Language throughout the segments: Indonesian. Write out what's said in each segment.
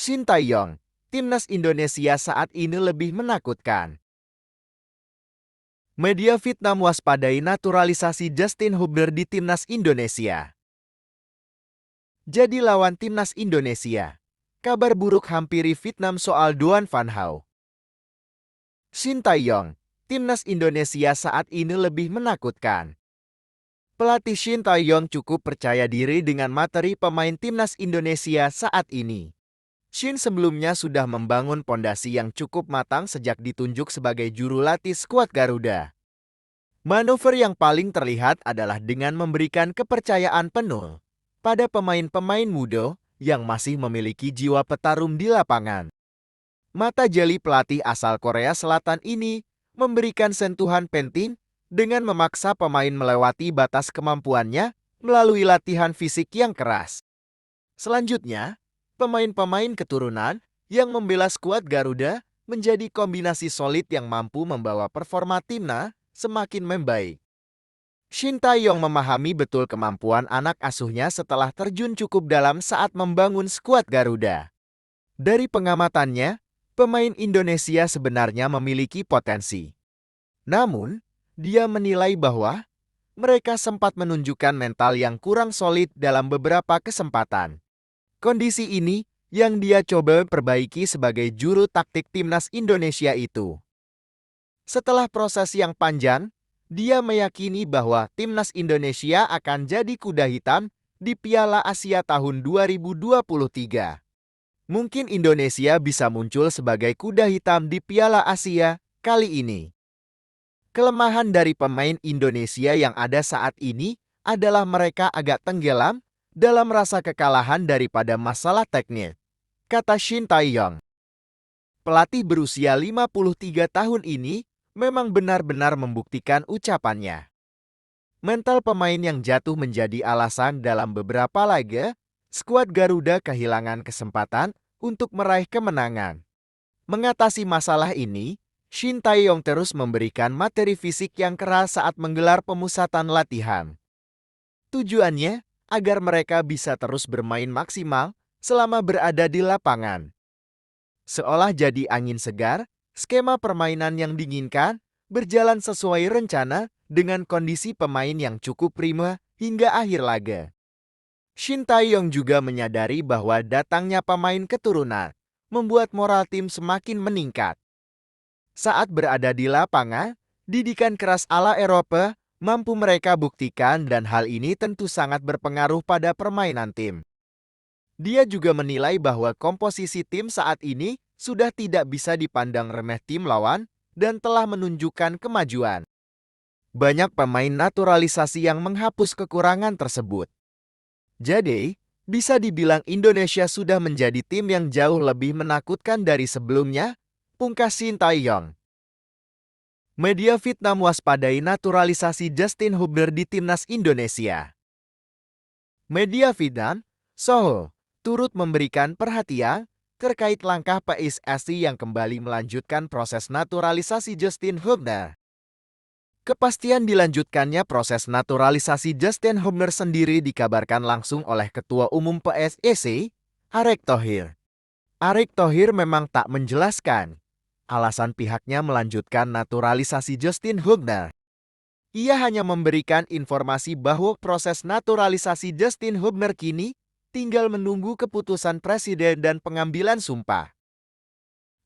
Shin Tae-yong, timnas Indonesia saat ini lebih menakutkan. Media Vietnam waspadai naturalisasi Justin Hubner di timnas Indonesia. Jadi lawan timnas Indonesia. Kabar buruk hampiri Vietnam soal Doan Van Hau. Shin Tae-yong, timnas Indonesia saat ini lebih menakutkan. Pelatih Shin Tae-yong cukup percaya diri dengan materi pemain timnas Indonesia saat ini. Shin sebelumnya sudah membangun pondasi yang cukup matang sejak ditunjuk sebagai juru latih skuad Garuda. Manuver yang paling terlihat adalah dengan memberikan kepercayaan penuh pada pemain-pemain muda yang masih memiliki jiwa petarung di lapangan. Mata jeli pelatih asal Korea Selatan ini memberikan sentuhan penting dengan memaksa pemain melewati batas kemampuannya melalui latihan fisik yang keras. Selanjutnya, pemain-pemain keturunan yang membela skuad Garuda menjadi kombinasi solid yang mampu membawa performa timnas semakin membaik. Shin Tae-yong memahami betul kemampuan anak asuhnya setelah terjun cukup dalam saat membangun skuad Garuda. Dari pengamatannya, pemain Indonesia sebenarnya memiliki potensi. Namun, dia menilai bahwa mereka sempat menunjukkan mental yang kurang solid dalam beberapa kesempatan. Kondisi ini yang dia coba perbaiki sebagai juru taktik timnas Indonesia itu. Setelah proses yang panjang, dia meyakini bahwa timnas Indonesia akan jadi kuda hitam di Piala Asia tahun 2023. Mungkin Indonesia bisa muncul sebagai kuda hitam di Piala Asia kali ini. Kelemahan dari pemain Indonesia yang ada saat ini adalah mereka agak tenggelam dalam rasa kekalahan daripada masalah teknis, kata Shin Tae-yong. Pelatih berusia 53 tahun ini memang benar-benar membuktikan ucapannya. Mental pemain yang jatuh menjadi alasan dalam beberapa laga, skuad Garuda kehilangan kesempatan untuk meraih kemenangan. Mengatasi masalah ini, Shin Tae-yong terus memberikan materi fisik yang keras saat menggelar pemusatan latihan. Tujuannya agar mereka bisa terus bermain maksimal selama berada di lapangan. Seolah jadi angin segar, skema permainan yang diinginkan berjalan sesuai rencana dengan kondisi pemain yang cukup prima hingga akhir laga. Shin Tae-yong juga menyadari bahwa datangnya pemain keturunan membuat moral tim semakin meningkat. Saat berada di lapangan, didikan keras ala Eropa mampu mereka buktikan dan hal ini tentu sangat berpengaruh pada permainan tim. Dia juga menilai bahwa komposisi tim saat ini sudah tidak bisa dipandang remeh tim lawan dan telah menunjukkan kemajuan. Banyak pemain naturalisasi yang menghapus kekurangan tersebut. Jadi, bisa dibilang Indonesia sudah menjadi tim yang jauh lebih menakutkan dari sebelumnya, pungkas Shin Tae-yong. Media Vietnam waspadai naturalisasi Justin Hubner di timnas Indonesia. Media Vietnam, Seoul, turut memberikan perhatian terkait langkah PSSI yang kembali melanjutkan proses naturalisasi Justin Hubner. Kepastian dilanjutkannya proses naturalisasi Justin Hubner sendiri dikabarkan langsung oleh Ketua Umum PSSI, Erick Thohir. Erick Thohir memang tak menjelaskan alasan pihaknya melanjutkan naturalisasi Justin Hubner. Ia hanya memberikan informasi bahwa proses naturalisasi Justin Hubner kini tinggal menunggu keputusan Presiden dan pengambilan sumpah.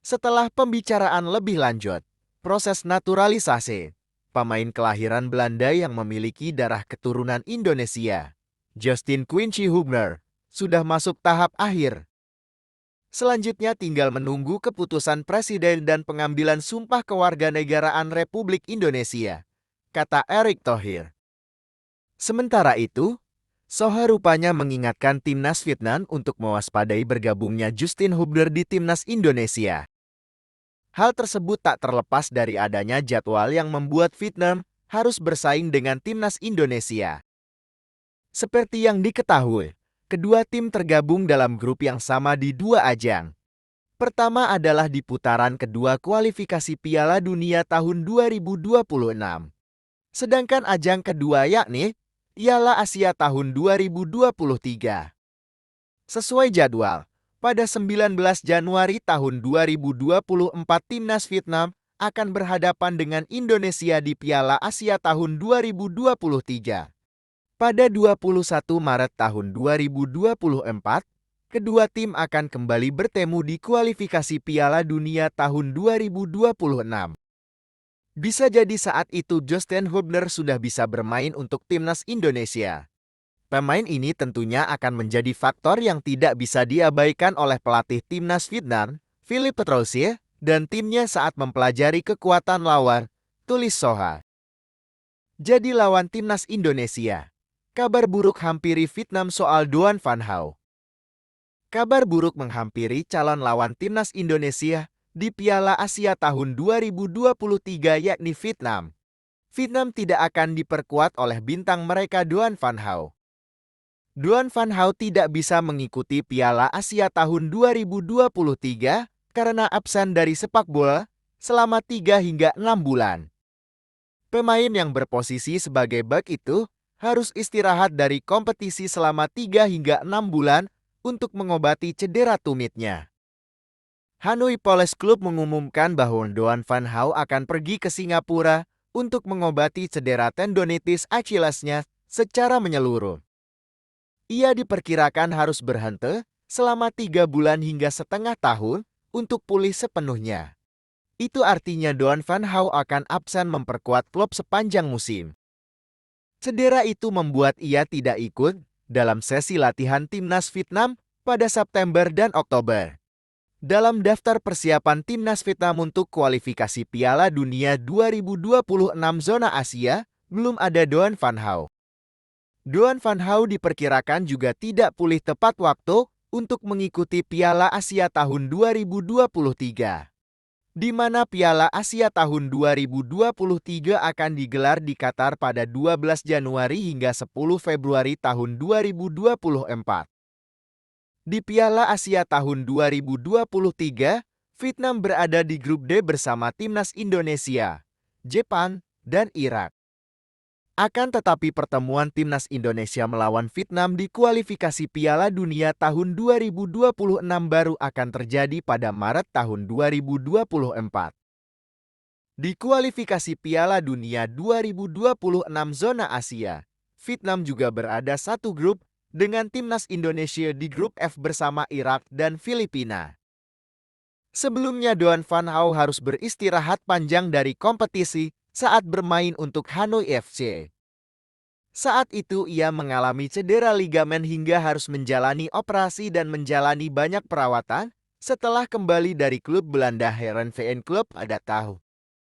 Setelah pembicaraan lebih lanjut, proses naturalisasi pemain kelahiran Belanda yang memiliki darah keturunan Indonesia, Justin Quincy Hubner, sudah masuk tahap akhir. Selanjutnya tinggal menunggu keputusan Presiden dan pengambilan sumpah kewarganegaraan Republik Indonesia, kata Erick Thohir. Sementara itu, Soha rupanya mengingatkan timnas Vietnam untuk mewaspadai bergabungnya Justin Hubner di timnas Indonesia. Hal tersebut tak terlepas dari adanya jadwal yang membuat Vietnam harus bersaing dengan timnas Indonesia. Seperti yang diketahui, kedua tim tergabung dalam grup yang sama di dua ajang. Pertama adalah di putaran kedua kualifikasi Piala Dunia tahun 2026. Sedangkan ajang kedua yakni Piala Asia tahun 2023. Sesuai jadwal, Pada 19 Januari tahun 2024, timnas Vietnam akan berhadapan dengan Indonesia di Piala Asia tahun 2023. Pada 21 Maret tahun 2024, kedua tim akan kembali bertemu di kualifikasi Piala Dunia tahun 2026. Bisa jadi saat itu Justin Hubner sudah bisa bermain untuk timnas Indonesia. Pemain ini tentunya akan menjadi faktor yang tidak bisa diabaikan oleh pelatih timnas Vietnam, Philippe Petroussier, dan timnya saat mempelajari kekuatan lawan, tulis Soha. Jadi lawan timnas Indonesia. Kabar buruk hampiri Vietnam soal Doan Van Hau. Kabar buruk menghampiri calon lawan timnas Indonesia di Piala Asia tahun 2023 yakni Vietnam. Vietnam tidak akan diperkuat oleh bintang mereka Doan Van Hau. Doan Van Hau tidak bisa mengikuti Piala Asia tahun 2023 karena absen dari sepak bola selama 3 hingga 6 bulan. Pemain yang berposisi sebagai bek itu harus istirahat dari kompetisi selama 3 hingga 6 bulan untuk mengobati cedera tumitnya. Hanoi Police Club mengumumkan bahwa Doan Van Hau akan pergi ke Singapura untuk mengobati cedera tendonitis Achillesnya secara menyeluruh. Ia diperkirakan harus berhenti selama 3 bulan hingga setengah tahun untuk pulih sepenuhnya. Itu artinya Doan Van Hau akan absen memperkuat klub sepanjang musim. Cedera itu membuat ia tidak ikut dalam sesi latihan timnas Vietnam pada September dan Oktober. Dalam daftar persiapan timnas Vietnam untuk kualifikasi Piala Dunia 2026 zona Asia, belum ada Doan Van Hau. Doan Van Hau diperkirakan juga tidak pulih tepat waktu untuk mengikuti Piala Asia tahun 2023. Di mana Piala Asia tahun 2023 akan digelar di Qatar pada 12 Januari hingga 10 Februari tahun 2024. Di Piala Asia tahun 2023, Vietnam berada di grup D bersama timnas Indonesia, Jepang, dan Irak. Akan tetapi pertemuan timnas Indonesia melawan Vietnam di kualifikasi Piala Dunia tahun 2026 baru akan terjadi pada Maret tahun 2024. Di kualifikasi Piala Dunia 2026 zona Asia, Vietnam juga berada satu grup dengan timnas Indonesia di grup F bersama Irak dan Filipina. Sebelumnya Doan Van Hau harus beristirahat panjang dari kompetisi saat bermain untuk Hanoi FC. Saat itu ia mengalami cedera ligamen hingga harus menjalani operasi dan menjalani banyak perawatan setelah kembali dari klub Belanda Heerenveen Club pada tahun